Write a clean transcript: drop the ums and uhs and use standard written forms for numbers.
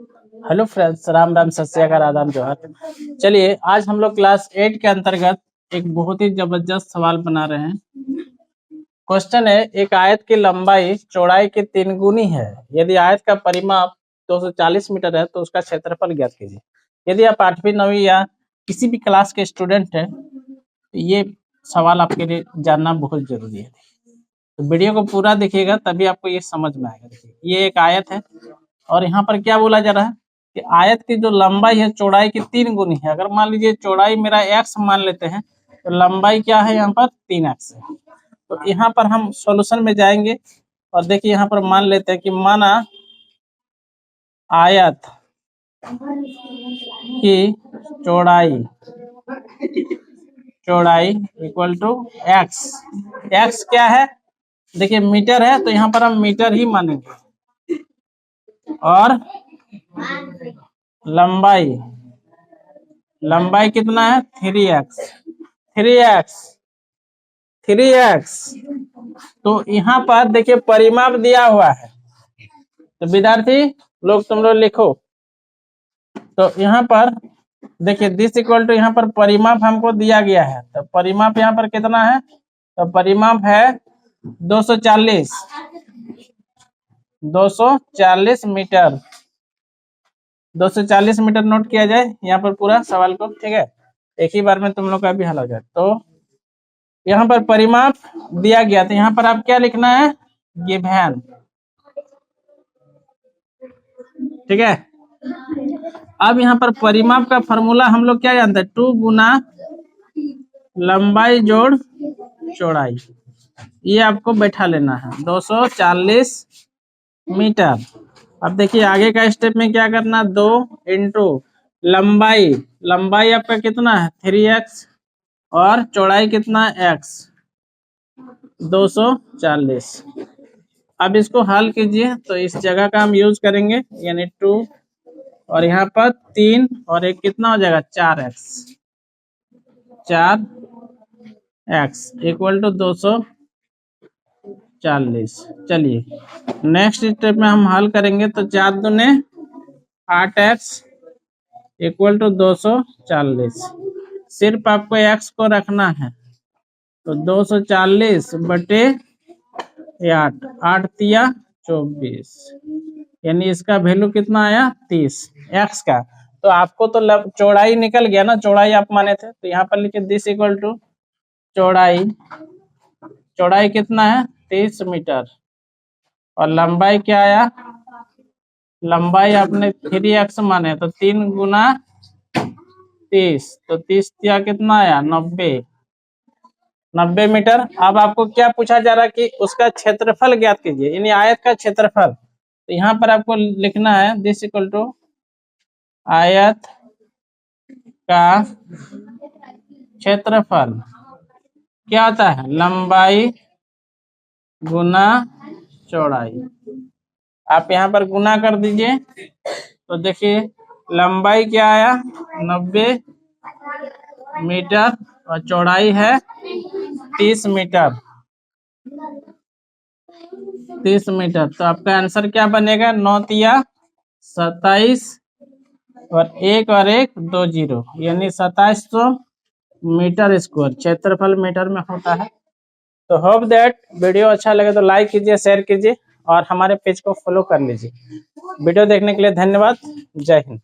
Hello friends, Ram Ram, सत श्री अकाल, आदाब, जोहर। चलिए, आज हम लोग क्लास 8 के अंतर्गत एक बहुत ही जबरदस्त सवाल बना रहे हैं। क्वेश्चन है, एक आयत की लंबाई चौड़ाई की 3 गुनी है। यदि आयत का परिमाप 240 मीटर है तो उसका क्षेत्रफल ज्ञात कीजिए। यदि आप 8वीं 9वीं या किसी भी क्लास के स्टूडेंट हैं तो ये सवाल आपके लिए जानना बहुत जरूरी है। तो वीडियो को पूरा देखिएगा तभी आपको ये समझ में आएगा। देखिए, ये एक आयत है और यहाँ पर क्या बोला जा रहा है कि आयत की जो लंबाई है चौड़ाई की 3 गुनी है। अगर मान लीजिए चौड़ाई मेरा x मान लेते हैं तो लंबाई क्या है यहाँ पर 3x है। तो यहाँ पर हम सॉल्यूशन में जाएंगे और देखिए यहाँ पर मान लेते हैं कि माना आयत की चौड़ाई इक्वल टू x क्या है, देखिए मीटर है तो यहाँ पर हम मीटर ही मानेंगे और लंबाई कितना है 3x। तो यहाँ पर देखिए परिमाप दिया हुआ है तो विद्यार्थी लोग तुम लोग लिखो। तो यहाँ पर देखिए दिस इक्वल टू यहाँ पर परिमाप हमको दिया गया है। तो परिमाप यहाँ पर कितना है, तो परिमाप है 240 मीटर। 240 मीटर नोट किया जाए यहाँ पर पूरा सवाल को, ठीक है। एक ही बार में तुम लोग का भी हल हो जाए। तो यहाँ पर परिमाप दिया गया तो यहाँ पर आप क्या लिखना है, गिवन, ठीक है। अब यहाँ पर परिमाप का फॉर्मूला हम लोग क्या जानते हैं, 2 गुना लंबाई जोड़ चौड़ाई। ये आपको बैठा लेना है 240 मीटर। अब देखिए आगे का स्टेप में क्या करना, 2 इंटू लंबाई आपका कितना है 3x और चौड़ाई कितना है x 240। अब इसको हल कीजिए तो इस जगह का हम यूज करेंगे यानी 2 और यहाँ पर 3 और एक कितना हो जाएगा 4x इक्वल टू 240। चलिए नेक्स्ट स्टेप में हम हल करेंगे तो 4 दूने 8x इक्वल टू 240। सिर्फ आपको x को रखना है तो 240 बटे 8 तिया 24 यानी इसका वैल्यू कितना आया 30 x का। तो आपको तो चौड़ाई निकल गया ना, चौड़ाई आप माने थे तो यहाँ पर लिखिए दिस इक्वल टू चौड़ाई कितना है 30 मीटर और लंबाई क्या आया, लंबाई आपने 3x माने तो 3 गुना 30 तो 30 तिया कितना आया 90 मीटर। अब आपको क्या पूछा जा रहा है कि उसका क्षेत्रफल ज्ञात कीजिए यानी आयत का क्षेत्रफल। तो यहाँ पर आपको लिखना है दिस इक्वल टू आयत का क्षेत्रफल क्या आता है, लंबाई गुना चौड़ाई। आप यहाँ पर गुना कर दीजिए तो देखिए लंबाई क्या आया 90 मीटर और चौड़ाई है 30 मीटर। तो आपका आंसर क्या बनेगा 9 तिया 27 और एक 2 0 यानी 2700 मीटर स्क्वायर क्षेत्रफल मीटर में होता है। तो होप दैट वीडियो अच्छा लगे तो लाइक कीजिए, शेयर कीजिए और हमारे पेज को फॉलो कर लीजिए। वीडियो देखने के लिए धन्यवाद। जय हिंद।